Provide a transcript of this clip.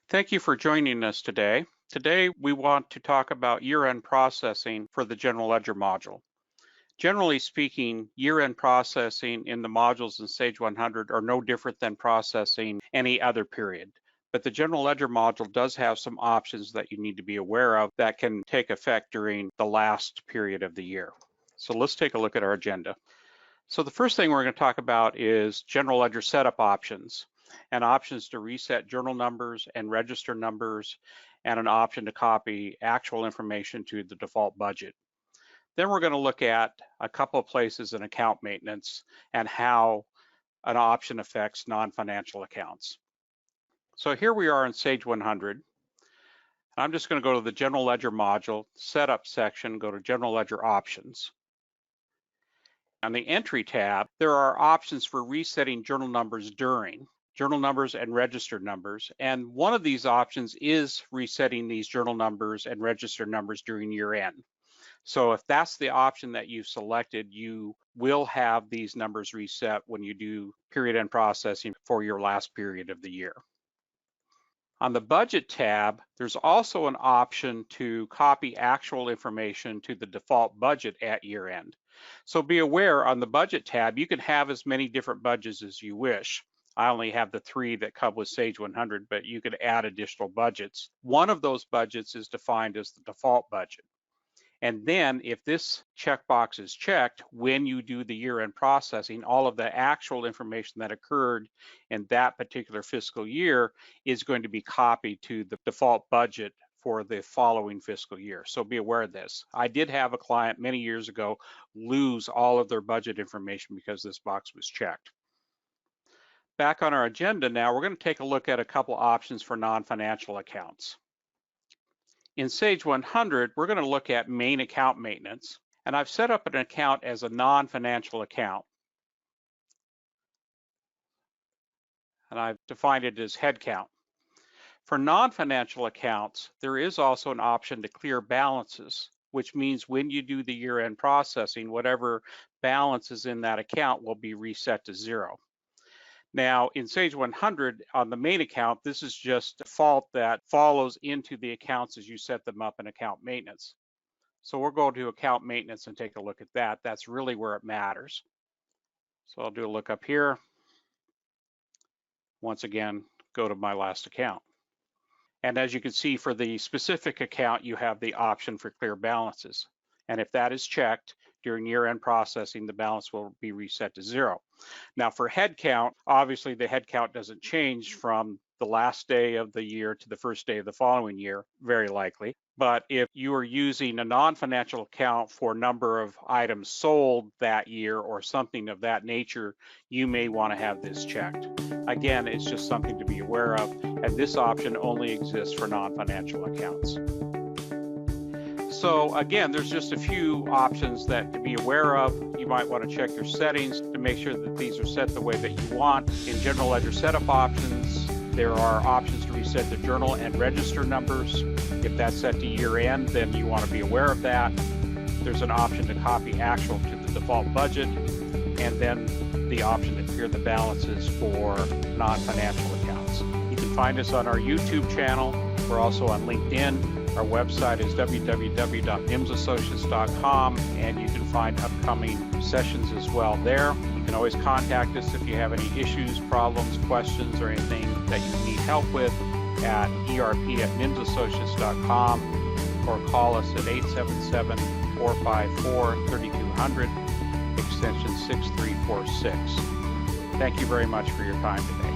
Thank you for joining us today. Today, we want to talk about year-end processing for the General Ledger module. Generally speaking, year-end processing in the modules in Sage 100 are no different than processing any other period. But the General Ledger module does have some options that you need to be aware of that can take effect during the last period of the year. So let's take a look at our agenda. So the first thing we're going to talk about is General Ledger setup options and options to reset journal numbers and register numbers, and an option to copy actual information to the default budget. Then we're going to look at a couple of places in account maintenance and how an option affects non-financial accounts. So here we are in Sage 100. I'm just going to go to the General Ledger module, Setup section, go to General Ledger Options. On the Entry tab, there are options for resetting journal numbers during, journal numbers and registered numbers, and one of these options is resetting these journal numbers and registered numbers during year end. So if that's the option that you've selected, you will have these numbers reset when you do period end processing for your last period of the year. On the Budget tab, there's also an option to copy actual information to the default budget at year end. So be aware, on the Budget tab, you can have as many different budgets as you wish. I only have the 3 that come with Sage 100, but you could add additional budgets. One of those budgets is defined as the default budget. And then if this checkbox is checked, when you do the year-end processing, all of the actual information that occurred in that particular fiscal year is going to be copied to the default budget for the following fiscal year. So be aware of this. I did have a client many years ago lose all of their budget information because this box was checked. Back on our agenda now, we're going to take a look at a couple options for non-financial accounts. In Sage 100, we're going to look at main account maintenance, and I've set up an account as a non-financial account. And I've defined it as headcount. For non-financial accounts, there is also an option to clear balances, which means when you do the year-end processing, whatever balance is in that account will be reset to 0. Now, in Sage 100, on the main account, this is just default that follows into the accounts as you set them up in account maintenance. So we'll go to account maintenance and take a look at that. That's really where it matters. So I'll do a look up here. Once again, go to my last account. And as you can see, for the specific account, you have the option for clear balances. And if that is checked during year-end processing, the balance will be reset to 0. Now for headcount, obviously the headcount doesn't change from the last day of the year to the first day of the following year, very likely. But if you are using a non-financial account for number of items sold that year or something of that nature, you may want to have this checked. Again, it's just something to be aware of, and this option only exists for non-financial accounts. So again, there's just a few options that to be aware of. You might want to check your settings to make sure that these are set the way that you want. In General Ledger setup options, there are options to reset the journal and register numbers. If that's set to year end, then you want to be aware of that. There's an option to copy actual to the default budget, and then the option to clear the balances for non-financial accounts. You can find us on our YouTube channel. We're also on LinkedIn. Our website is www.nimsassociates.com, and you can find upcoming sessions as well there. You can always contact us if you have any issues, problems, questions, or anything that you need help with at erp@nimsassociates.com, or call us at 877-454-3200, extension 6346. Thank you very much for your time today.